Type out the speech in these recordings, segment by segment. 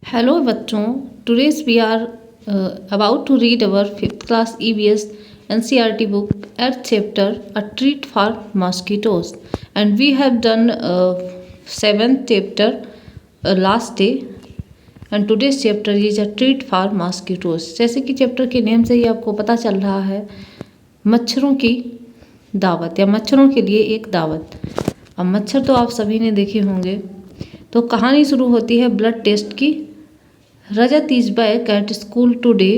Hello बच्चों, today's we are about to read our 5th class EVS NCERT book at chapter A Treat for Mosquitoes, and we have done 7th chapter last day, and today's chapter is A Treat for Mosquitoes। जैसे कि chapter के name से ही आपको पता चल रहा है, मच्छरों की दावत या मच्छरों के लिए एक दावत। अब मच्छर तो आप सभी ने देखे होंगे। तो कहानी शुरू होती है ब्लड टेस्ट की। Rajat is back at school today,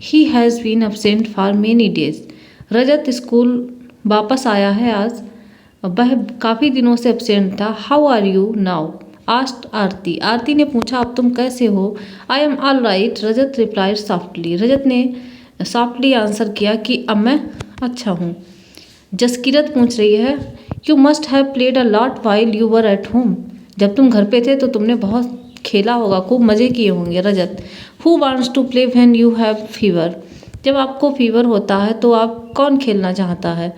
he has been absent for many days. Rajat school वापस आया है आज, वह काफ़ी दिनों से एब्सेंट था। How are you now asked Aarti. Aarti ने पूछा, अब तुम कैसे हो? I am all right, Rajat replied softly. Rajat ने सॉफ्टली आंसर किया कि अब मैं अच्छा हूँ। जसकीरत पूछ रही है, you must have played a lot while you were at home. जब तुम घर पे थे तो तुमने बहुत खेला होगा, खूब मज़े किए होंगे। Rajat, who wants to play when you have fever. जब आपको फीवर होता है तो आप कौन खेलना चाहता है?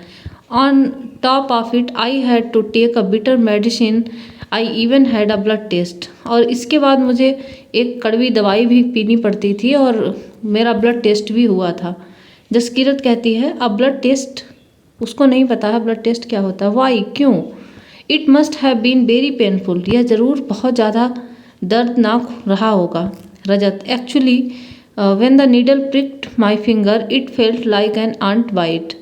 On top of it I had to take a bitter medicine, I even had a blood test. और इसके बाद मुझे एक कड़वी दवाई भी पीनी पड़ती थी और मेरा ब्लड टेस्ट भी हुआ था। जसकीरत कहती है, अब ब्लड टेस्ट उसको नहीं पता है ब्लड टेस्ट क्या होता है। वाई, क्यों? It must have been very painful, यह ज़रूर बहुत ज़्यादा दर्दनाक रहा होगा। Rajat, actually when the needle pricked my finger it felt like an ant bite.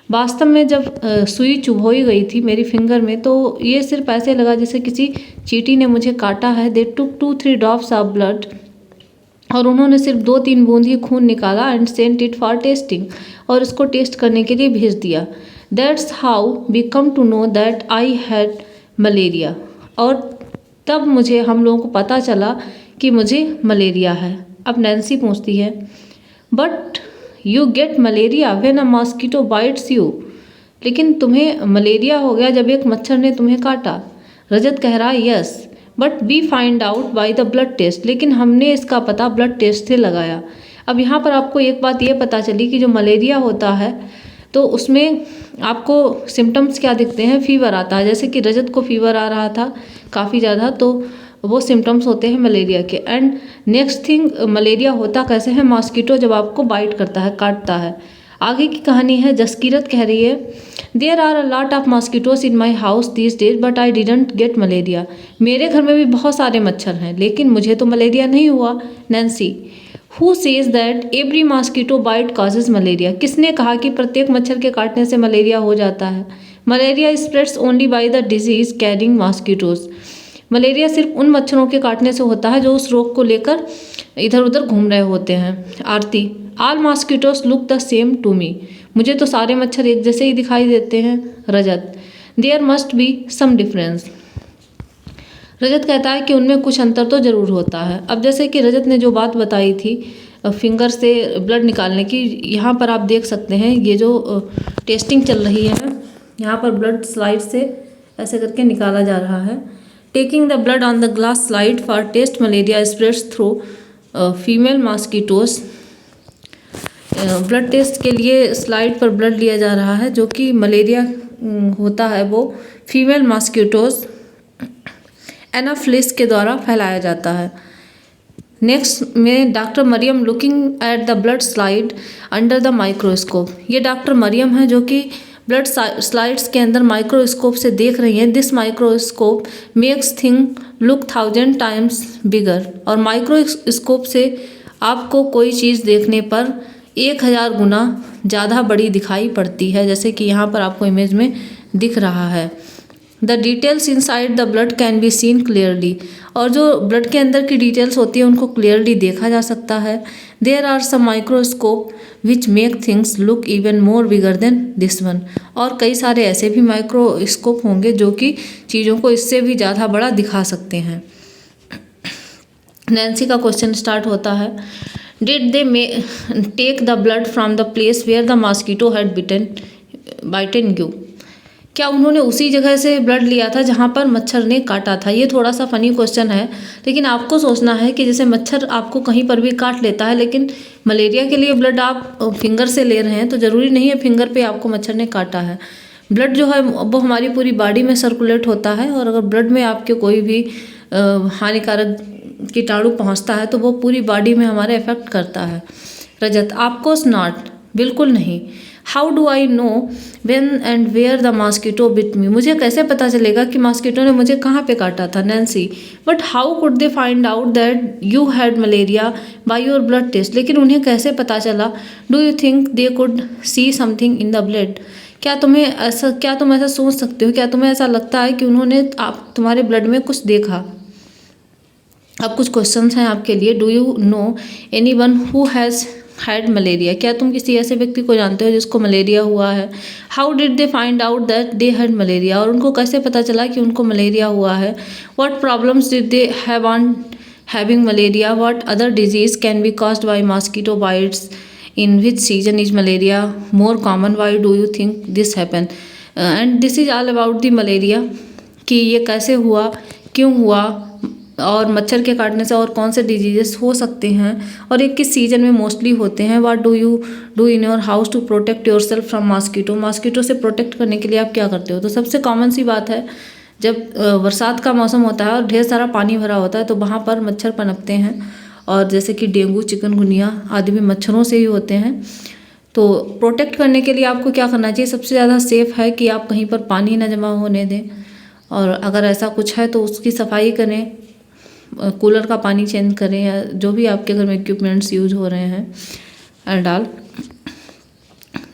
वास्तव में जब सुई चुभोई गई थी मेरी फिंगर में तो ये सिर्फ ऐसे लगा जैसे किसी चींटी ने मुझे काटा है। They took 2-3 drops of blood, और उन्होंने सिर्फ 2-3 बूंद ही खून निकाला। And sent it for testing, और इसको टेस्ट करने के लिए भेज दिया। That's how we come to know that I had malaria. और तब मुझे हम लोगों को पता चला कि मुझे मलेरिया है। अब नैन्सी पूछती है, but you get malaria when a mosquito bytes you. लेकिन तुम्हें मलेरिया हो गया जब एक मच्छर ने तुम्हें काटा। रजत कह रहा है, yes but we find out by the blood test. लेकिन हमने इसका पता ब्लड टेस्ट से लगाया। अब यहाँ पर आपको एक बात ये पता चली कि जो मलेरिया होता है तो उसमें आपको सिम्टम्स क्या दिखते हैं? फीवर आता है, जैसे कि रजत को फीवर आ रहा था काफ़ी ज़्यादा, तो वो सिम्टम्स होते हैं मलेरिया के। एंड नेक्स्ट थिंग, मलेरिया होता कैसे है? मॉस्किटो जब आपको बाइट करता है, काटता है। आगे की कहानी है, जसकीरत कह रही है, there are a lot of mosquitoes in my house this days but I didn't get malaria. मेरे घर में भी बहुत सारे मच्छर हैं लेकिन मुझे तो मलेरिया नहीं हुआ। Nancy, who says that every mosquito bite causes malaria. किसने कहा कि प्रत्येक मच्छर के काटने से मलेरिया हो जाता है? Malaria spreads only by the disease carrying mosquitoes. Malaria सिर्फ उन मच्छरों के काटने से होता है जो उस रोग को लेकर इधर उधर घूम रहे होते हैं। Aarti, all mosquitoes look the same to me. मुझे तो सारे मच्छर एक जैसे ही दिखाई देते हैं। Rajat, there must be some difference. Rajat कहता है कि उनमें कुछ अंतर तो ज़रूर होता है। अब जैसे कि रजत ने जो बात बताई थी फिंगर से ब्लड निकालने की, यहाँ पर आप देख सकते हैं ये जो टेस्टिंग चल रही है, यहाँ पर ब्लड स्लाइड से ऐसे करके निकाला जा रहा है। Taking the blood on the glass slide for test malaria spreads through female mosquitoes. Blood test के लिए स्लाइड पर ब्लड लिया जा रहा है, जो कि मलेरिया होता है वो फीमेल मॉस्किटोज एनाफ्लिस के द्वारा फैलाया जाता है। नेक्स्ट में doctor Mariam looking at the blood slide under the microscope. ये डॉक्टर मरियम है जो कि ब्लड स्लाइड्स के अंदर माइक्रोस्कोप से देख रही हैं। This microscope makes thing look 1000 times bigger. और माइक्रोस्कोप से आपको कोई चीज़ देखने पर 1000 गुना ज़्यादा बड़ी दिखाई पड़ती है, जैसे कि यहाँ पर आपको इमेज में दिख रहा है। The details inside the blood can be seen clearly. और जो ब्लड के अंदर की डिटेल्स होती है उनको क्लियरली देखा जा सकता है। There are some microscope which make things look even more bigger than this one. और कई सारे ऐसे भी माइक्रोस्कोप होंगे जो कि चीज़ों को इससे भी ज़्यादा बड़ा दिखा सकते हैं। नैन्सी का क्वेश्चन स्टार्ट होता है, did they take the blood from the place where the mosquito had bitten you. क्या उन्होंने उसी जगह से ब्लड लिया था जहाँ पर मच्छर ने काटा था? ये थोड़ा सा फनी क्वेश्चन है, लेकिन आपको सोचना है कि जैसे मच्छर आपको कहीं पर भी काट लेता है, लेकिन मलेरिया के लिए ब्लड आप फिंगर से ले रहे हैं तो ज़रूरी नहीं है फिंगर पे आपको मच्छर ने काटा है। ब्लड जो है वो हमारी पूरी बॉडी में सर्कुलेट होता है, और अगर ब्लड में आपके कोई भी हानिकारक कीटाणु पहुंचता है तो वो पूरी बॉडी में हमारे इफेक्ट करता है। रजत, ऑफकोर्स नॉट, बिल्कुल नहीं। How do I know when and where the mosquito bit me, मुझे कैसे पता चलेगा कि मॉस्किटो ने मुझे कहाँ पे काटा था। Nancy, but how could they find out that you had malaria by your blood test, लेकिन उन्हें कैसे पता चला। Do you think they could see something in the blood, क्या तुम ऐसा सोच सकते हो, क्या तुम्हें ऐसा लगता है कि उन्होंने तुम्हारे ब्लड में कुछ देखा। अब कुछ क्वेश्चंस हैं आपके लिए। Do you know any one who has had malaria, क्या तुम किसी ऐसे व्यक्ति को जानते हो जिसको मलेरिया हुआ है। How did they find out that they had malaria, और उनको कैसे पता चला कि उनको मलेरिया हुआ है। What problems did they have on having malaria, what other disease can be caused by mosquito bytes, in which season is malaria more common, Y do you think this happen. And this is all about the malaria, कि ये कैसे हुआ, क्यों हुआ, और मच्छर के काटने से और कौन से डिजीजेस हो सकते हैं, और ये किस सीजन में मोस्टली होते हैं। What do you do in your house to protect yourself from mosquito, mosquito से प्रोटेक्ट करने के लिए आप क्या करते हो। तो सबसे कॉमन सी बात है, जब बरसात का मौसम होता है और ढेर सारा पानी भरा होता है तो वहाँ पर मच्छर पनपते हैं, और जैसे कि डेंगू, चिकनगुनिया आदि भी मच्छरों से ही होते हैं। तो प्रोटेक्ट करने के लिए आपको क्या करना चाहिए, सबसे ज़्यादा सेफ है कि आप कहीं पर पानी ना जमा होने दें, और अगर ऐसा कुछ है तो उसकी सफाई करें, कूलर का पानी चेंज करें, या जो भी आपके घर में इक्विपमेंट्स यूज हो रहे हैं एंड ऑल।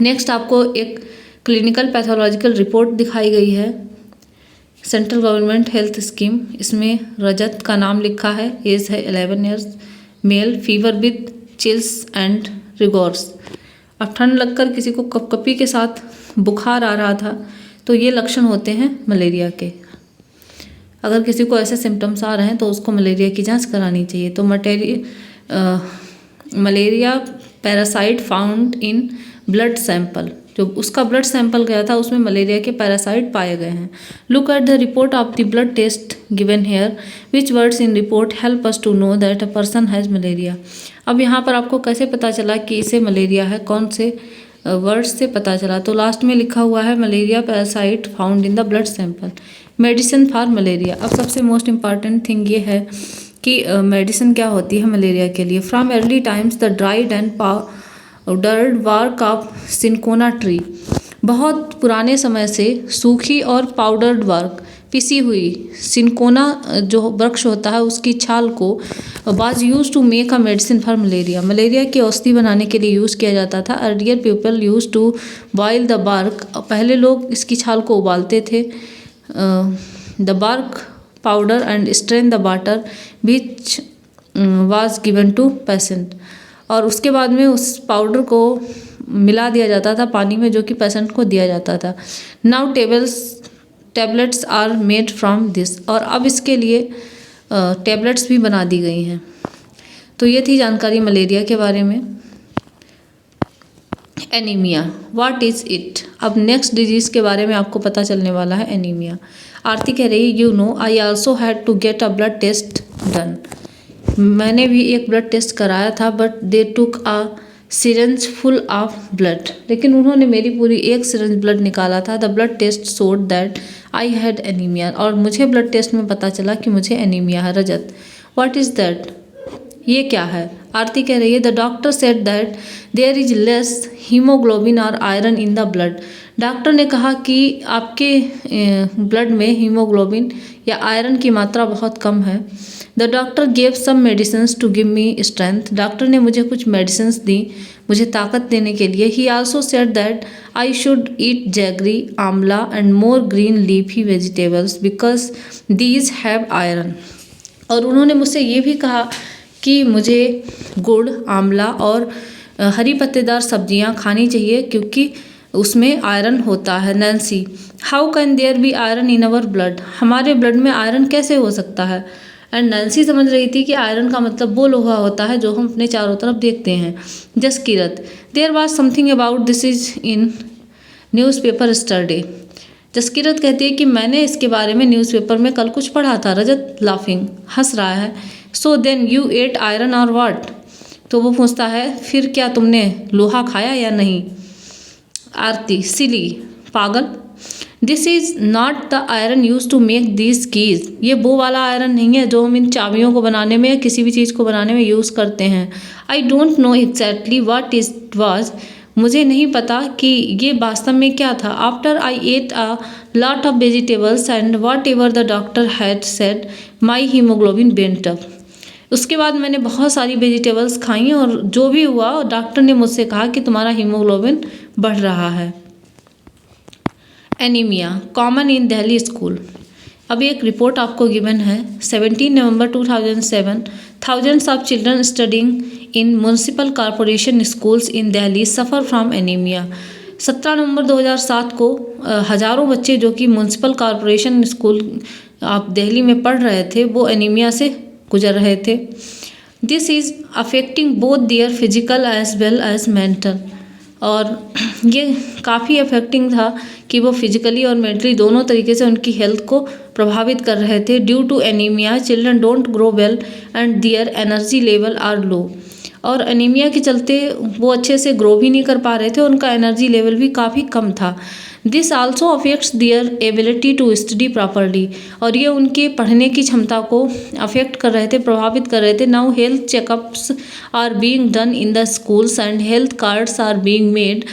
नेक्स्ट आपको एक क्लिनिकल पैथोलॉजिकल रिपोर्ट दिखाई गई है, सेंट्रल गवर्नमेंट हेल्थ स्कीम। इसमें रजत का नाम लिखा है, एज है 11 years, male, fever with chills and rigors. अब ठंड लगकर किसी को कपकपी के साथ बुखार आ रहा था, तो ये लक्षण होते हैं मलेरिया के। अगर किसी को ऐसे सिम्टम्स आ रहे हैं तो उसको मलेरिया की जांच करानी चाहिए। तो malaria parasite found in blood sample, जो उसका ब्लड सैंपल गया था उसमें मलेरिया के पैरासाइट पाए गए हैं। Look at the report of the blood test given here, which words in report help us to know that a person has malaria. अब यहाँ पर आपको कैसे पता चला कि इसे मलेरिया है, कौन से वर्ड्स से पता चला। तो लास्ट में लिखा हुआ है malaria parasite found in the blood sample, medicine for malaria. अब सबसे मोस्ट इम्पॉर्टेंट थिंग ये है कि मेडिसिन क्या होती है मलेरिया के लिए। From early times the dried and powdered bark of cinchona tree, बहुत पुराने समय से सूखी और पाउडर्ड बार्क, पिसी हुई सिनकोना जो वृक्ष होता है उसकी छाल को was use to make a medicine for malaria, malaria की औषधि बनाने के लिए यूज़ किया जाता था। Earlier people use to boil the bark, पहले लोग इसकी छाल को उबालते थे। The bark powder and strain the water which was given to patient, और उसके बाद में उस पाउडर को मिला दिया जाता था पानी में, जो कि पेशेंट को दिया जाता था। Now tablets are made from this, और अब इसके लिए टैबलेट्स भी बना दी गई हैं। तो ये थी जानकारी मलेरिया के बारे में। Anaemia, what is it. अब नेक्स्ट डिजीज़ के बारे में आपको पता चलने वाला है, एनीमिया। आरती कह रही, you know I also had to get a blood test done, मैंने भी एक ब्लड टेस्ट कराया था, but they took a syringe full of blood, लेकिन उन्होंने मेरी पूरी एक सिरिंज ब्लड निकाला था। The blood test showed that I had anaemia, और मुझे ब्लड टेस्ट में पता चला कि मुझे एनीमिया है। रजत, व्हाट इज़ दैट, ये क्या है। आरती कह रही है, the doctor said that there is less haemoglobin और iron in the blood, doctor ने कहा कि आपके ब्लड में हीमोग्लोबिन या आयरन की मात्रा बहुत कम है। The doctor gave some medicines to give me strength, doctor ने मुझे कुछ मेडिसिन्स दी मुझे ताकत देने के लिए। He also said that I should eat jaggery, amla and more green leafy vegetables because these have iron, और उन्होंने मुझसे ये भी कहा कि मुझे गुड़, आंवला और हरी पत्तेदार सब्जियां खानी चाहिए क्योंकि उसमें आयरन होता है। Nancy, how can there be iron in our blood, हमारे ब्लड में आयरन कैसे हो सकता है। एंड नैन्सी समझ रही थी कि आयरन का मतलब वो लोहा होता है जो हम अपने चारों तरफ देखते हैं। Jaskirat, there was something about this is in newspaper yesterday, Jaskirat कहती है कि मैंने इसके बारे में न्यूज़पेपर में कल कुछ पढ़ा था। रजत लाफिंग, हंस रहा है। So then you ate iron or what, तो वो पूछता है फिर क्या तुमने लोहा खाया या नहीं। आरती, सिली, पागल, this is not the iron use to make this keys. ये वो वाला आयरन नहीं है जो हम इन चाबियों को बनाने में या किसी भी चीज़ को बनाने में यूज़ करते हैं। I don't know exactly what it was. मुझे नहीं पता कि ये वास्तव में क्या था। After I at a lot of vegetables and what ever the doctor had said my haemoglobin went up. उसके बाद मैंने बहुत सारी वेजिटेबल्स खाई और जो भी हुआ डॉक्टर ने मुझसे कहा कि तुम्हारा हीमोग्लोबिन बढ़ रहा है। Anaemia common in Delhi school. अभी एक रिपोर्ट आपको गिवन है 17 नवंबर 2007 thousands of children studying in municipal corporation schools in Delhi suffer from anaemia. 17 नवंबर 2007 को हज़ारों बच्चे जो कि म्यूनसिपल कॉरपोरेशन स्कूल आप दिल्ली में पढ़ रहे थे वो एनीमिया से गुजर रहे थे। This is affecting both their physical as well as mental. और ये काफ़ी अफेक्टिंग था कि वो फिजिकली और मेंटली दोनों तरीके से उनकी हेल्थ को प्रभावित कर रहे थे। Due to anaemia children don't grow well and their energy level are low. और एनीमिया के चलते वो अच्छे से ग्रो भी नहीं कर पा रहे थे, उनका एनर्जी लेवल भी काफ़ी कम था। This also affects their ability to study properly. और ये उनके पढ़ने की क्षमता को अफेक्ट कर रहे थे, प्रभावित कर रहे थे। Now health checkups are being done in the schools and health cards are being made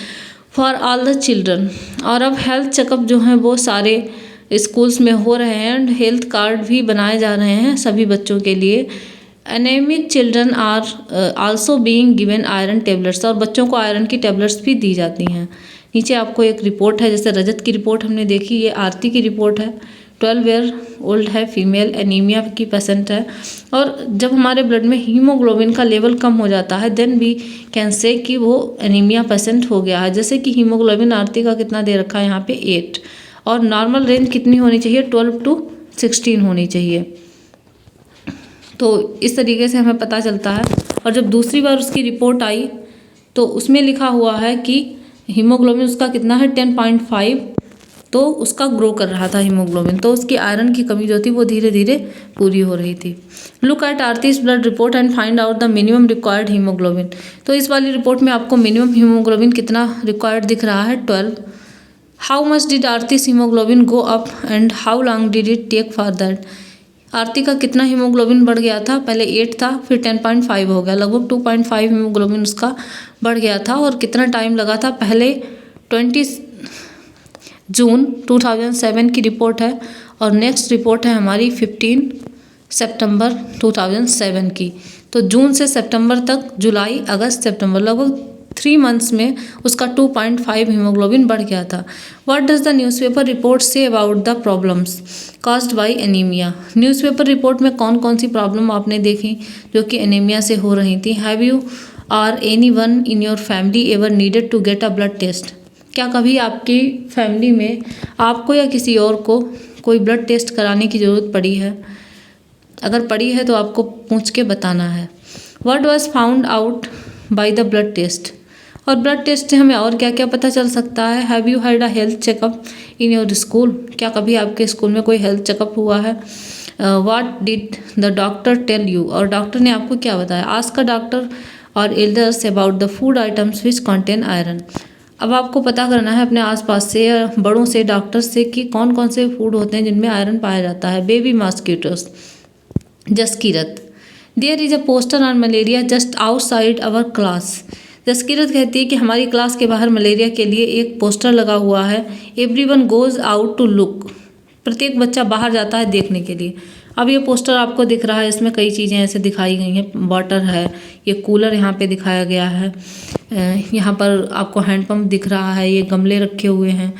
for all the children. और अब हेल्थ चेकअप जो हैं वो सारे स्कूल्स में हो रहे हैं एंड हेल्थ कार्ड भी बनाए जा रहे हैं सभी बच्चों के लिए। Anaemic children are also being given iron tablets. और बच्चों को आयरन की टेबलेट्स भी दी जाती हैं। नीचे आपको एक रिपोर्ट है, जैसे रजत की रिपोर्ट हमने देखी, ये आरती की रिपोर्ट है। 12 ईयर ओल्ड है, फीमेल, एनीमिया की पेशेंट है। और जब हमारे ब्लड में हीमोग्लोबिन का लेवल कम हो जाता है देन वी कैन से कि वो एनीमिया पेशेंट हो गया है। जैसे कि हीमोग्लोबिन आरती का कितना दे रखा है यहाँ पे 8, और नॉर्मल रेंज कितनी होनी चाहिए 12 to 16 होनी चाहिए। तो इस तरीके से हमें पता चलता है। और जब दूसरी बार उसकी रिपोर्ट आई तो उसमें लिखा हुआ है कि हीमोग्लोबिन उसका कितना है 10.5, तो उसका ग्रो कर रहा था हीमोग्लोबिन, तो उसकी आयरन की कमी जो थी वो धीरे धीरे पूरी हो रही थी। Look at Aarti's blood report and find out the minimum required haemoglobin. तो इस वाली रिपोर्ट में आपको मिनिमम हीमोग्लोबिन कितना रिक्वायर्ड दिख रहा है 12। How much did Aarti's haemoglobin go up and how long did it take for that. Aarti का कितना हीमोग्लोबिन बढ़ गया था, पहले 8 था फिर 10.5 हो गया, लगभग 2.5 हीमोग्लोबिन उसका बढ़ गया था। और कितना टाइम लगा था, पहले 20 जून 2007 की रिपोर्ट है और नेक्स्ट रिपोर्ट है हमारी 15 सितंबर 2007 की। तो जून से सितंबर तक, जुलाई अगस्त सितंबर, लगभग 3 मंथ्स में उसका 2.5 हीमोग्लोबिन बढ़ गया था। What does the newspaper report say about the problems caused by anaemia. Newspaper report में कौन कौन सी प्रॉब्लम आपने देखी जो कि एनीमिया से हो रही थी। Have you or anyone in your family ever needed to get a blood test. क्या कभी आपकी फैमिली में आपको या किसी और को कोई ब्लड टेस्ट कराने की ज़रूरत पड़ी है। अगर पड़ी है तो आपको पूछ के बताना है। What was found out by the blood test. और ब्लड टेस्ट से हमें और क्या क्या पता चल सकता है। Have you had a health checkup in your school. क्या कभी आपके स्कूल में कोई हेल्थ चेकअप हुआ है। What did the doctor tell you. और डॉक्टर ने आपको क्या बताया। आस्क अ डॉक्टर और elders about the food items which contain iron. अब आपको पता करना है अपने आसपास से या बड़ों से, डॉक्टर से, कि कौन कौन से फूड होते हैं जिनमें आयरन पाया जाता है। Baby mosquitoes. Jaskirat. There is a poster on malaria just outside our class. Jaskirat कहती है कि हमारी क्लास के बाहर मलेरिया के लिए एक पोस्टर लगा हुआ है। Everyone goes out to look. प्रत्येक बच्चा बाहर जाता है देखने के लिए। अब ये पोस्टर आपको दिख रहा है, इसमें कई चीज़ें ऐसे दिखाई गई हैं। वाटर है, ये कूलर यहाँ पे दिखाया गया है, यहाँ पर आपको हैंडपम्प दिख रहा है, ये गमले रखे हुए हैं।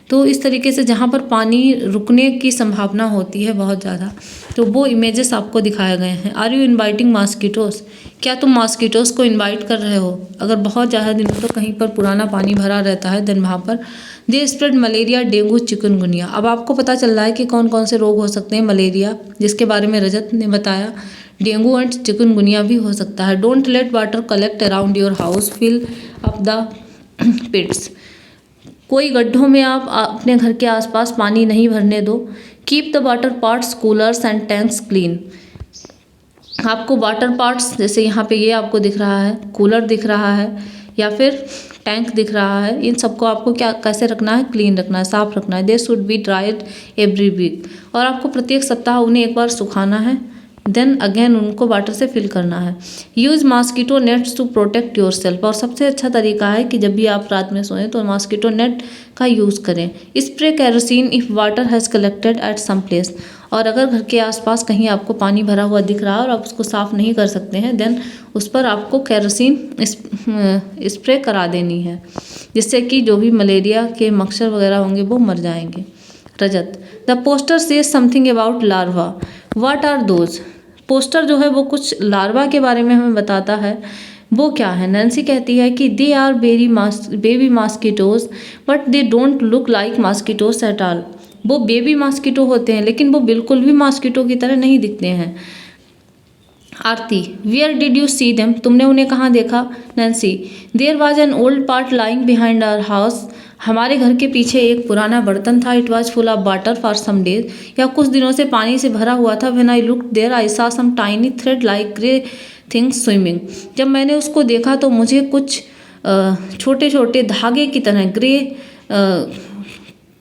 तो इस तरीके से जहाँ पर पानी रुकने की संभावना होती है बहुत ज़्यादा, तो वो इमेजेस आपको दिखाए गए हैं। Are you inviting mosquitoes. क्या तुम मॉस्किटोस को इनवाइट कर रहे हो। अगर बहुत ज़्यादा दिनों तो कहीं पर पुराना पानी भरा रहता है देन वहाँ पर they spread malaria, dengue, chikungunya. अब आपको पता चल रहा है कि कौन कौन से रोग हो सकते हैं। मलेरिया, जिसके बारे में रजत ने बताया, डेंगू एंड चिकनगुनिया भी हो सकता है। Don't let water collect around your house, fill up the pits. कोई गड्ढों में आप अपने घर के आसपास पानी नहीं भरने दो। Keep the water pots, coolers and tanks clean. आपको वाटर पॉट्स, जैसे यहाँ पे ये आपको दिख रहा है, कूलर दिख रहा है, या फिर टैंक दिख रहा है, इन सबको आपको क्या कैसे रखना है, क्लीन रखना है, साफ रखना है। They should be dried every week, और आपको प्रत्येक सप्ताह उन्हें एक बार सुखाना है। देन अगेन उनको वाटर से फिल करना है। Use mosquito nets to protect yourself, और सबसे अच्छा तरीका है कि जब भी आप रात में सोएं तो मॉस्किटो नेट का यूज़ करें। Spray kerosene if water has collected at some place, और अगर घर के आसपास कहीं आपको पानी भरा हुआ दिख रहा है और आप उसको साफ़ नहीं कर सकते हैं, देन उस पर आपको कैरोसिन स्प्रे करा देनी है, जिससे कि जो भी मलेरिया के मच्छर वगैरह होंगे वो मर जाएंगे। Rajat, the poster says something about larva, what are those. Poster जो है वो कुछ लार्वा के बारे में हमें बताता है, वो क्या है। नैन्सी कहती है कि they are baby mosquitoes but they don't look like mosquitoes at all. वो बेबी मॉस्किटो होते हैं लेकिन वो बिल्कुल भी मॉस्किटो की तरह नहीं दिखते हैं। Aarti, where did you see them, तुमने उन्हें कहाँ देखा। Nancy, there was an old pot lying behind our house, हमारे घर के पीछे एक पुराना बर्तन था। It was full of water for some days, या कुछ दिनों से पानी से भरा हुआ था। When I looked there I saw some tiny thread like grey things swimming, जब मैंने उसको देखा तो मुझे कुछ छोटे छोटे धागे की तरह ग्रे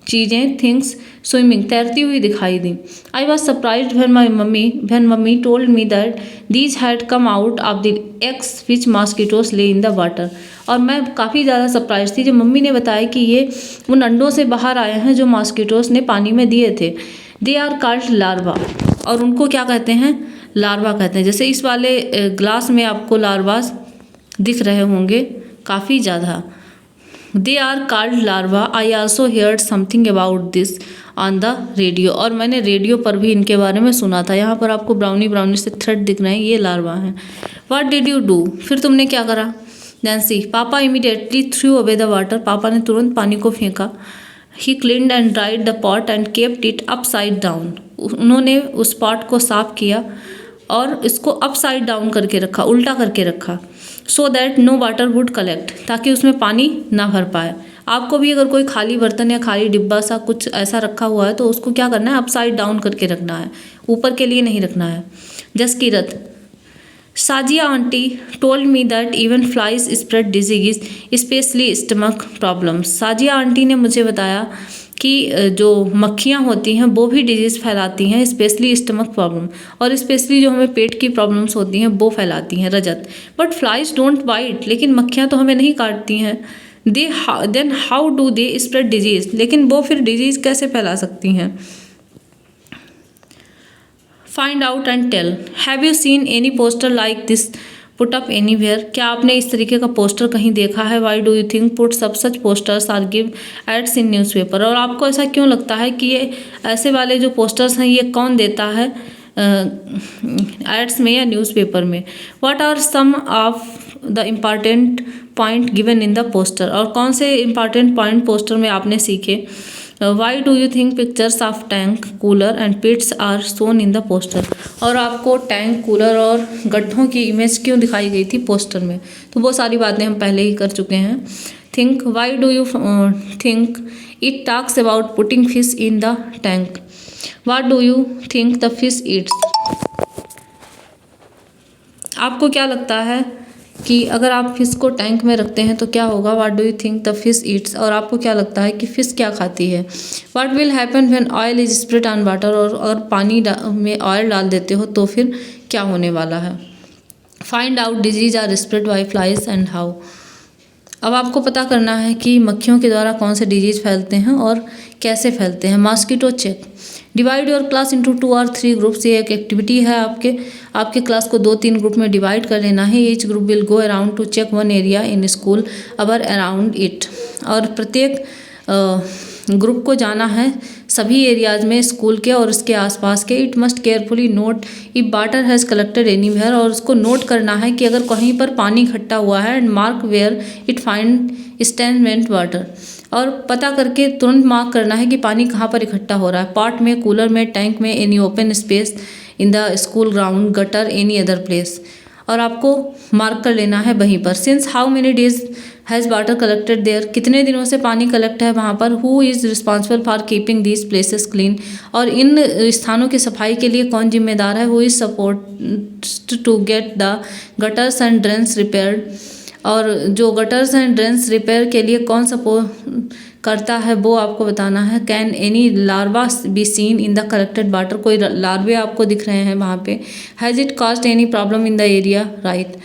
चीज़ें, थिंग्स स्विमिंग, तैरती हुई दिखाई दी। I was surprise when mummy told me that these had come out of the eggs which mosquitoes lay in the water, और मैं काफ़ी ज़्यादा सरप्राइज थी जब मम्मी ने बताया कि ये उन अंडों से बाहर आए हैं जो मॉस्किटोज ने पानी में दिए थे। दे आर कॉल्ड लार्वा, और उनको क्या कहते हैं, लार्वा कहते हैं। जैसे इस वाले ग्लास में आपको लार्वास दिख रहे होंगे काफ़ी ज़्यादा। They are called larva, I also heard something about this on the radio, और मैंने रेडियो पर भी इनके बारे में सुना था। यहाँ पर आपको ब्राउनी ब्राउनी से थ्रेड दिख रहे हैं, ये लार्वा हैं। व्हाट डिड यू डू, फिर तुमने क्या करा। Nancy, papa immediately threw away the water, पापा ने तुरंत पानी को फेंका। He cleaned and dried the pot and kept it upside down, उन्होंने उस पॉट को साफ किया और इसको अपसाइड डाउन करके रखा, उल्टा करके रखा। So that no water would collect, ताकि उसमें पानी ना भर पाए। आपको भी अगर कोई खाली बर्तन या खाली डिब्बा सा कुछ ऐसा रखा हुआ है तो उसको क्या करना है, अपसाइड डाउन करके रखना है, ऊपर के लिए नहीं रखना है। Jaskirat, Sajiya aunty told me that even flies spread disease specially stomach problems, Sajiya aunty ने मुझे बताया कि जो मक्खियाँ होती हैं वो भी डिजीज़ फैलाती हैं, स्पेशली स्टमक प्रॉब्लम, और स्पेशली जो हमें पेट की प्रॉब्लम्स होती हैं वो फैलाती हैं। Rajat, but flies don't bite, लेकिन मक्खियाँ तो हमें नहीं काटती हैं। Then how do they spread disease, लेकिन वो फिर डिजीज़ कैसे फैला सकती हैं। Find out and tell, have you seen any poster like this put up anywhere, क्या आपने इस तरीके का पोस्टर कहीं देखा है। Why do you think puts up such posters or give ads in newspaper, और आपको ऐसा क्यों लगता है कि ये ऐसे वाले जो पोस्टर्स हैं ये कौन देता है एड्स में या न्यूज़पेपर में। What are some of the important point given in the poster, और कौन से इम्पॉर्टेंट पॉइंट पोस्टर में आपने सीखे। Why do you think pictures of tank, cooler and pits are shown in the poster, और आपको टैंक, कूलर और गड्ढों की इमेज क्यों दिखाई गई थी पोस्टर में। तो वो सारी बातें हम पहले ही कर चुके हैं। Think, Y do you think it talks about putting fish in the tank, what do you think the fish Yeats, आपको क्या लगता है कि अगर आप फिश को टैंक में रखते हैं तो क्या होगा। What do you think the fish Yeats, और आपको क्या लगता है कि फिश क्या खाती है। What will happen when oil is spread on water, और पानी में ऑयल डाल देते हो तो फिर क्या होने वाला है। Find out disease are spread by flies and how, अब आपको पता करना है कि मक्खियों के द्वारा कौन से डिजीज फैलते हैं और कैसे फैलते हैं। Mosquito check, divide your class into 2 और 3 ग्रुप्स, ये एक एक्टिविटी है आपके क्लास को 2-3 ग्रुप में डिवाइड कर लेना है। Each group will go around to check one area in school or around it, और प्रत्येक ग्रुप को जाना है सभी एरियाज में स्कूल के और उसके आसपास के। It must carefully note if water has collected anywhere, और उसको नोट करना है कि अगर कहीं पर पानी इकट्ठा हुआ है। And mark where it find stagnant water, और पता करके तुरंत मार्क करना है कि पानी कहाँ पर इकट्ठा हो रहा है। पॉट में, कूलर में, टैंक में, any open space in the school ground, gutter, any other place, और आपको मार्क कर लेना है वहीं पर। Since how many days has water collected there, कितने दिनों से पानी कलेक्ट है वहाँ पर। Who is responsible for keeping these places clean, और इन स्थानों की सफाई के लिए कौन जिम्मेदार है। Who is supposed to get the gutters and drains repaired, और जो गटर्स एंड ड्रेन्स रिपेयर के लिए कौन सपोर्ट करता है वो आपको बताना है। Can any larva be seen in the collected water, कोई लार्वे आपको दिख रहे हैं वहाँ पे। Has it caused any problem in the area, right.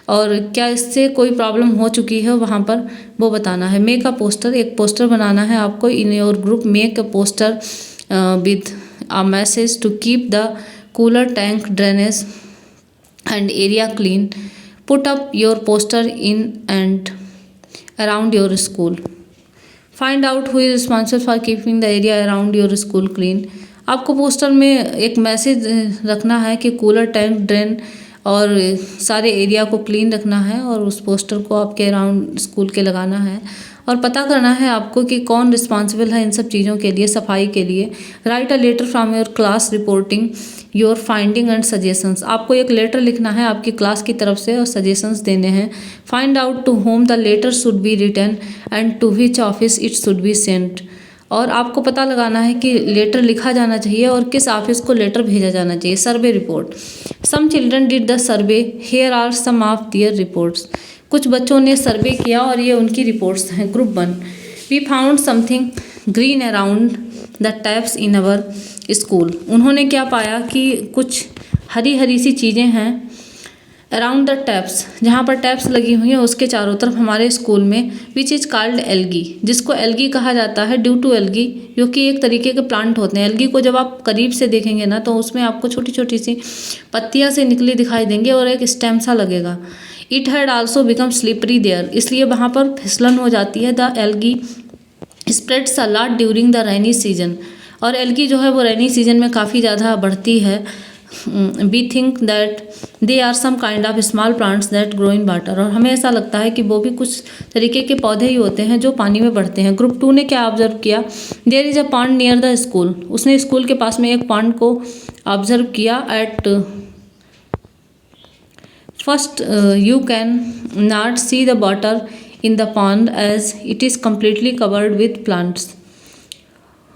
और क्या इससे कोई प्रॉब्लम हो चुकी है वहाँ पर, वो बताना है। मेक अ पोस्टर, एक पोस्टर बनाना है आपको। In your group make a poster with a message to keep the cooler tank drainage and area clean. Put up your poster in and around your school. Find out who is responsible for keeping the area around your school clean. आपको poster में एक message रखना है कि cooler tank drain और सारे area को clean रखना है, और उस पोस्टर को आपके अराउंड स्कूल के लगाना है। और पता करना है आपको कि कौन रिस्पॉन्सिबल है इन सब चीज़ों के लिए, सफाई के लिए। Write a letter from your class reporting your finding and suggestions. आपको एक लेटर लिखना है आपकी क्लास की तरफ से और सजेशंस देने हैं। Find out to whom the letter should be written and to which office it should be sent. और आपको पता लगाना है कि लेटर लिखा जाना चाहिए और किस ऑफिस को लेटर भेजा जाना चाहिए। Survey report. Some children did the survey, here are some of their reports. कुछ बच्चों ने सर्वे किया और ये उनकी रिपोर्ट्स हैं। Group 1, we found something green around the taps in our school. उन्होंने क्या पाया कि कुछ हरी हरी सी चीज़ें हैं अराउंड द टैप्स, जहाँ पर टैप्स लगी हुई हैं उसके चारों तरफ हमारे स्कूल में। विच इज़ कॉल्ड एल्गी, जिसको एल्गी कहा जाता है ड्यू टू एल्गी, जो कि एक तरीके के प्लांट होते हैं। एल्गी को जब आप करीब से देखेंगे ना तो उसमें आपको छोटी छोटी सी पत्तियाँ से निकली दिखाई देंगी और एक स्टेम सा लगेगा। It had also become slippery there, इसलिए वहाँ पर फिसलन हो जाती है। The algae spreads a lot during the rainy season, और एल्गी जो है वो रेनी सीजन में काफ़ी ज़्यादा बढ़ती है। We think that they are some kind of small plants that grow in water, और हमें ऐसा लगता है कि वो भी कुछ तरीके के पौधे ही होते हैं जो पानी में बढ़ते हैं। ग्रुप 2 ने क्या ऑब्जर्व किया? There is a pond near the school, उसने स्कूल के पास में एक पॉन्ड को ऑब्जर्व किया। At first you can not see the water in the pond as it is completely covered with plants,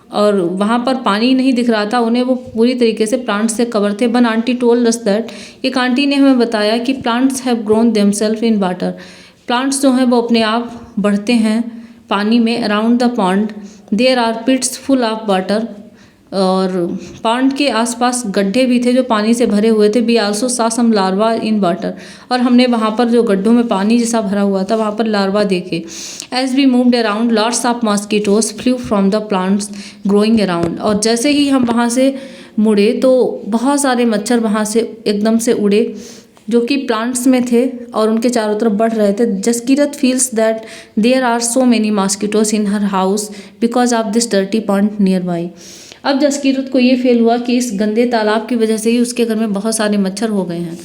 और वहाँ पर पानी नहीं दिख रहा था उन्हें, वो पूरी तरीके से प्लांट्स से कवर थे। One aunty told us that, एक आंटी ने हमें बताया कि plants have grown themself in water, plants जो हैं वो अपने आप बढ़ते हैं पानी में। Around the pond there are pits full of water, और पॉन्ड के आसपास गड्ढे भी थे जो पानी से भरे हुए थे। वी आल्सो सा सम लार्वा इन वाटर, और हमने वहाँ पर जो गड्ढों में पानी जैसा भरा हुआ था वहाँ पर लार्वा देखे। As we moved around lots of mosquitoes flew from the plants growing around, और जैसे ही हम वहाँ से मुड़े तो बहुत सारे मच्छर वहाँ से एकदम से उड़े जो कि प्लांट्स में थे और उनके चारों तरफ बढ़ रहे थे। Jaskirat feels that there are so many mosquitoes in her house because of this dirty pond nearby. अब जसकीरत को ये फील हुआ कि इस गंदे तालाब की वजह से ही उसके घर में बहुत सारे मच्छर हो गए हैं।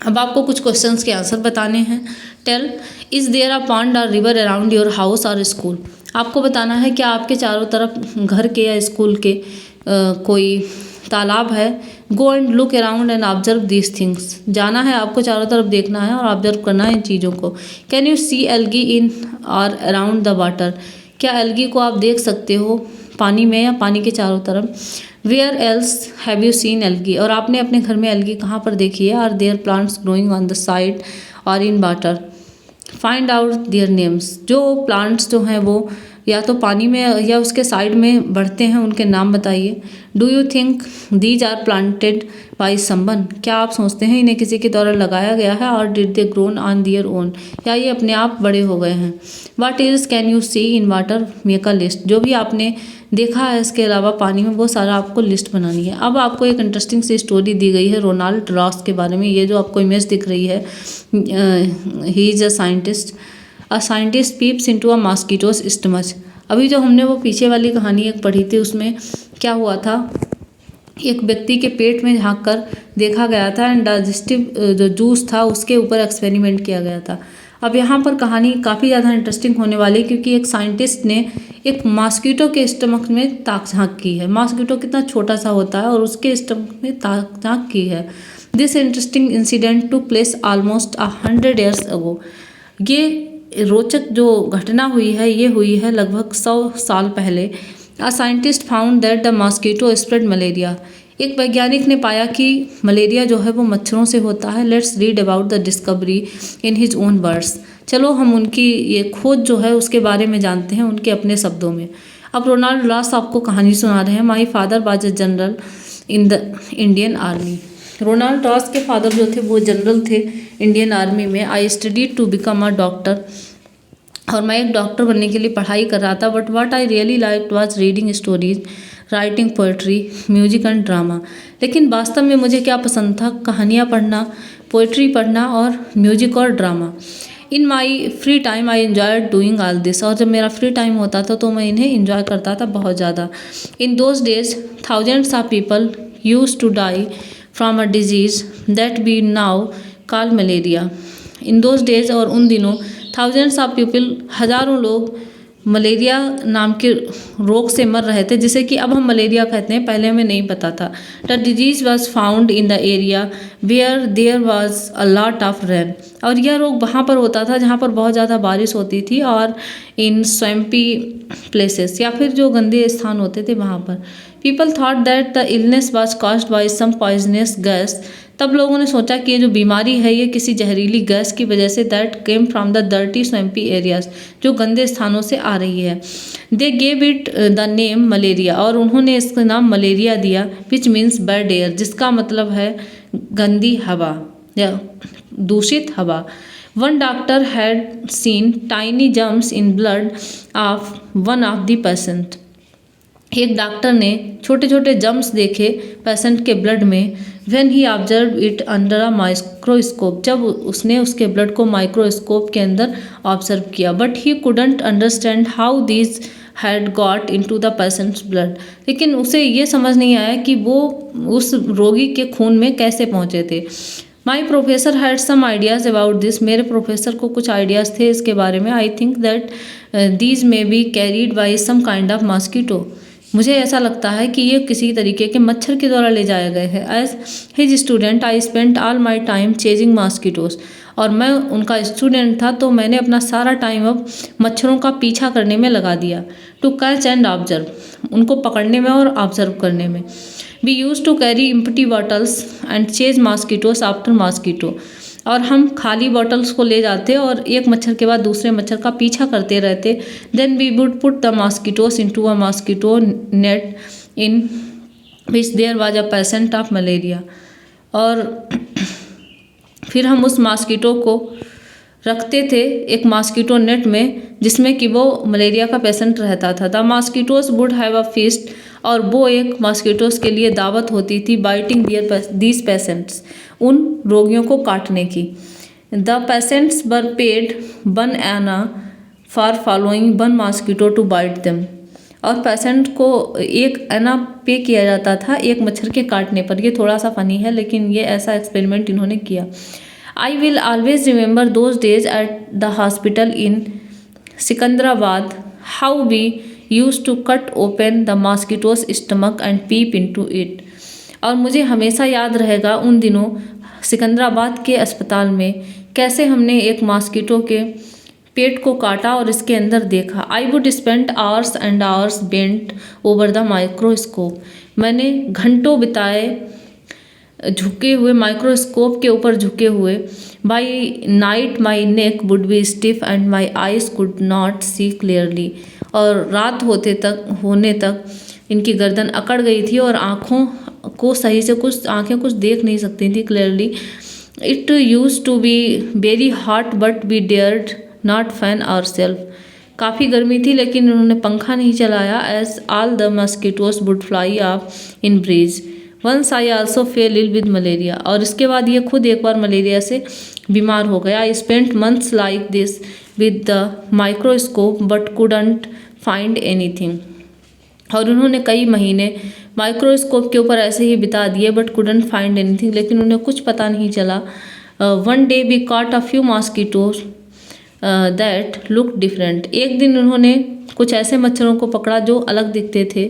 अब आपको कुछ क्वेश्चंस के आंसर बताने हैं। Tell, is there a pond or river around your house or school. आपको बताना है कि आपके चारों तरफ घर के या स्कूल के कोई तालाब है। Go and look around and observe these things, जाना है आपको, चारों तरफ देखना है और ऑब्जर्व करना है इन चीज़ों को। कैन यू सी एल्गी इन और अराउंड द वाटर, क्या एल्गी को आप देख सकते हो पानी में या पानी के चारों तरफ। Where else have you seen algae, और आपने अपने घर में एल्गी कहाँ पर देखी है। Are there plants growing on the side और in water. Find out their names, जो प्लांट्स जो हैं वो या तो पानी में या उसके साइड में बढ़ते हैं उनके नाम बताइए। Do you think these are planted by someone, क्या आप सोचते हैं इन्हें किसी के द्वारा लगाया गया है। और did they grown on their own, या ये अपने आप बड़े हो गए हैं। What is can you see in water, make a list, जो भी आपने देखा है इसके अलावा पानी में वो सारा आपको लिस्ट बनानी है। अब आपको एक इंटरेस्टिंग सी स्टोरी दी गई है रोनाल्ड रॉस के बारे में। ये जो आपको इमेज दिख रही है, he is a scientist peeps into a mosquitoes stomach. अभी जो हमने वो पीछे वाली कहानी एक पढ़ी थी उसमें क्या हुआ था, एक व्यक्ति के पेट में झांक कर देखा गया था एंड डाइजेस्टिव जो जूस था उसके ऊपर एक्सपेरिमेंट किया गया था। अब यहाँ पर कहानी काफ़ी ज़्यादा इंटरेस्टिंग होने वाली, क्योंकि एक साइंटिस्ट ने एक मॉस्किटो के स्टमक में ताक झांक की है। मॉस्किटो कितना छोटा सा होता है और उसके स्टमक में ताक झांक की है। This interesting incident took place almost 100 years ago. ये रोचक जो घटना हुई है ये हुई है लगभग 100 साल पहले। A scientist found that the mosquito spread malaria, एक वैज्ञानिक ने पाया कि मलेरिया जो है वो मच्छरों से होता है। Let's read about the discovery in his own words. चलो हम उनकी ये खोज जो है उसके बारे में जानते हैं उनके अपने शब्दों में। अब रोनाल्ड रॉस आपको कहानी सुना रहे हैं। My father was a general in the Indian army. Ronald Ross के फादर जो थे वो जनरल थे इंडियन आर्मी में। I studied to become a doctor, और मैं एक डॉक्टर बनने के लिए पढ़ाई कर रहा था। But what I really like was reading stories, writing poetry, music and drama. लेकिन वास्तव में मुझे क्या पसंद था? कहानियाँ पढ़ना, पोइट्री पढ़ना और म्यूजिक और drama. In my free time I enjoyed doing all this. और जब मेरा फ्री टाइम होता था तो मैं इन्हें इन्जॉय करता था बहुत ज़्यादा। In those days thousands of people use to die from a disease that we now call malaria. In those days, और उन दिनों, थाउजेंड्स ऑफ पीपल, हज़ारों लोग मलेरिया नाम के रोग से मर रहे थे, जिसे कि अब हम मलेरिया कहते हैं, पहले हमें नहीं पता था। The disease was found in the area where there was a lot of rain. और यह रोग वहाँ पर होता था जहाँ पर बहुत ज़्यादा बारिश होती थी, और इन स्वैम्पी प्लेसेस, या फिर जो गंदे स्थान होते थे वहाँ पर। People thought that the illness was caused by some poisonous gas. तब लोगों ने सोचा कि ये जो बीमारी है ये किसी जहरीली गैस की वजह से, that came from the dirty swampy areas, जो गंदे स्थानों से आ रही है। They gave it the name malaria, और उन्होंने इसका नाम मलेरिया दिया, विच मीन्स बैड एयर, जिसका मतलब है गंदी हवा या दूषित हवा। One doctor had seen tiny germs in blood of one of the patient. एक डॉक्टर ने छोटे छोटे जम्स देखे पेशेंट के ब्लड में। When he observe it under a microscope, जब उसने उसके ब्लड को माइक्रोस्कोप के अंदर ऑब्जर्व किया। But he couldn't understand how these had got into the patients blood. लेकिन उसे ये समझ नहीं आया कि वो उस रोगी के खून में कैसे पहुँचे थे। My professor had some ideas about this. मेरे प्रोफेसर को कुछ आइडियाज़ थे इसके बारे में। I think that these may be carried by some kind of mosquito. मुझे ऐसा लगता है कि ये किसी तरीके के मच्छर के द्वारा ले जाए गए हैं। As his student I spent all my time chasing mosquitoes. और मैं उनका स्टूडेंट था तो मैंने अपना सारा टाइम अब मच्छरों का पीछा करने में लगा दिया। टू कैच एंड ऑब्जर्व, उनको पकड़ने में और ऑब्जर्व करने में। We used to carry empty bottles and chase mosquitoes after mosquito. और हम खाली बॉटल्स को ले जाते और एक मच्छर के बाद दूसरे मच्छर का पीछा करते रहते। Then we would put the mosquitoes into a mosquito net in which there was a patient of malaria. और फिर हम उस मॉस्किटो को रखते थे एक मॉस्किटो नेट में जिसमें कि वो मलेरिया का पेशेंट रहता था। The mosquitoes would have a feast, और वो एक मॉस्किटोज के लिए दावत होती थी, बाइटिंग दीज पेशेंट्स, उन रोगियों को काटने की। The patients were paid 1 anna for following 1 mosquito to bite them. और पेशेंट को 1 आना पे किया जाता था एक मच्छर के काटने पर। ये थोड़ा सा फनी है, लेकिन ये ऐसा एक्सपेरिमेंट इन्होंने किया। I will always remember those days at the hospital in Secunderabad, how we used to cut open the mosquitoes stomach and peep into it. और मुझे हमेशा याद रहेगा उन दिनों सिकंदराबाद के अस्पताल में कैसे हमने एक मॉस्किटो के पेट को काटा और इसके अंदर देखा। I would spend hours and hours bent over the microscope. मैंने घंटों बिताए झुके हुए, माइक्रोस्कोप के ऊपर झुके हुए। By night my neck would be stiff and my eyes could not see clearly. और रात होने तक इनकी गर्दन अकड़ गई थी और आँखों को सही से आँखें कुछ देख नहीं सकती थी clearly. It used to be very hot but we dared not fan ourself. काफ़ी गर्मी थी लेकिन उन्होंने पंखा नहीं चलाया। As all the mosquitoes would fly off in breeze. Once I also fell ill with malaria. और इसके बाद ये खुद एक बार मलेरिया से बीमार हो गया। I spent months like this with the microscope but couldn't find anything. और उन्होंने कई महीने माइक्रोस्कोप के ऊपर ऐसे ही बिता दिए बट कुडंट फाइंड एनीथिंग, लेकिन उन्हें कुछ पता नहीं चला। One day we caught a few mosquitoes that look different. एक दिन उन्होंने कुछ ऐसे मच्छरों को पकड़ा जो अलग दिखते थे।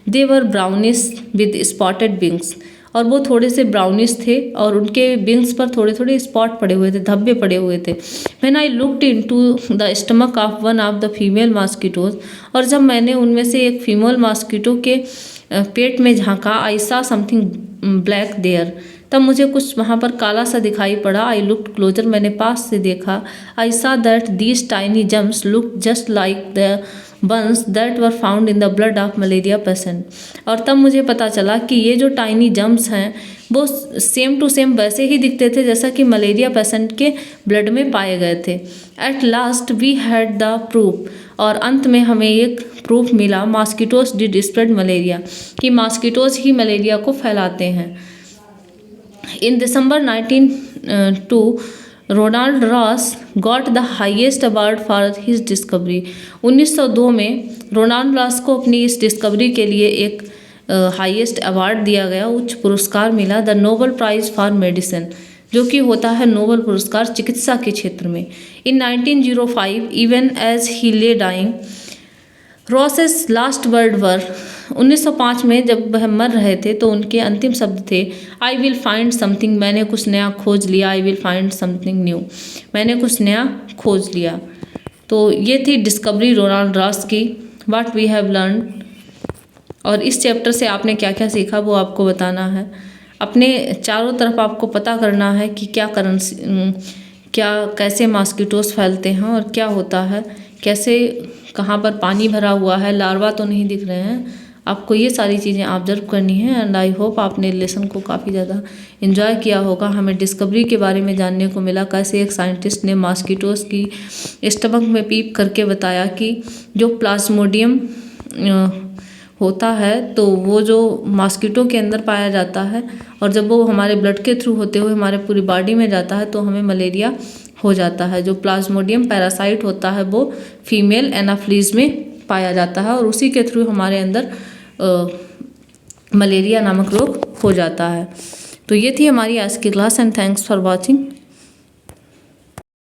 दे वर ब्राउनिश विद स्पॉटेड विंग्स। और वो थोड़े से ब्राउनिश थे और उनके विंग्स पर थोड़े थोड़े स्पॉट पड़े हुए थे, धब्बे पड़े हुए थे। When I looked into the stomach of one of the female mosquitoes, और जब मैंने उनमें से एक फीमेल मॉस्किटो के पेट में झांका, आई सा समथिंग ब्लैक देयर, तब मुझे कुछ वहाँ पर काला सा दिखाई पड़ा। आई लुक्ड क्लोजर, मैंने पास से देखा। आई सा that these tiny germs look just like the ones that were found in the blood of malaria patient, और तब मुझे पता चला कि ये जो टाइनी जम्स हैं वो सेम टू सेम वैसे ही दिखते थे जैसा कि मलेरिया पेशेंट के ब्लड में पाए गए थे। At last we had the proof, और अंत में हमें एक प्रूफ मिला, मॉस्किटोज डिड स्प्रेड मलेरिया, कि मॉस्किटोज ही मलेरिया को फैलाते हैं। In December 1902, Ronald Ross got the highest award for his discovery. 1902 में रोनाल्ड रॉस को अपनी इस डिस्कवरी के लिए एक हाईएस्ट अवार्ड दिया गया, उच्च पुरस्कार मिला, the Nobel prize for medicine, जो कि होता है नोबेल पुरस्कार चिकित्सा के क्षेत्र में। इन 1905, इवन एज ही ले डाइंग, रॉसेस लास्ट वर्ड वर, 1905 में जब वह मर रहे थे तो उनके अंतिम शब्द थे, आई विल फाइंड समथिंग, मैंने कुछ नया खोज लिया, I will find something new, मैंने कुछ नया खोज लिया। तो ये थी डिस्कवरी रोनाल्ड रॉस की, व्हाट वी हैव लर्न। और इस चैप्टर से आपने क्या क्या सीखा वो आपको बताना है। अपने चारों तरफ आपको पता करना है कि क्या कैसे मॉस्किटोज फैलते हैं और क्या होता है, कैसे कहाँ पर पानी भरा हुआ है, लार्वा तो नहीं दिख रहे हैं, आपको ये सारी चीज़ें ऑब्जर्व करनी है। एंड आई होप आपने लेसन को काफ़ी ज़्यादा इन्जॉय किया होगा। हमें डिस्कवरी के बारे में जानने को मिला, कैसे एक साइंटिस्ट ने मॉस्किटोज की स्टमक में पीप करके बताया कि जो प्लाज्मोडियम होता है तो वो जो मॉस्किटो के अंदर पाया जाता है, और जब वो हमारे ब्लड के थ्रू होते हुए हमारे पूरी बॉडी में जाता है तो हमें मलेरिया हो जाता है। जो प्लाज्मोडियम पैरासाइट होता है वो फीमेल एनाफ्लीज में पाया जाता है और उसी के थ्रू हमारे अंदर मलेरिया नामक रोग हो जाता है। तो ये थी हमारी आज की class and thanks for watching.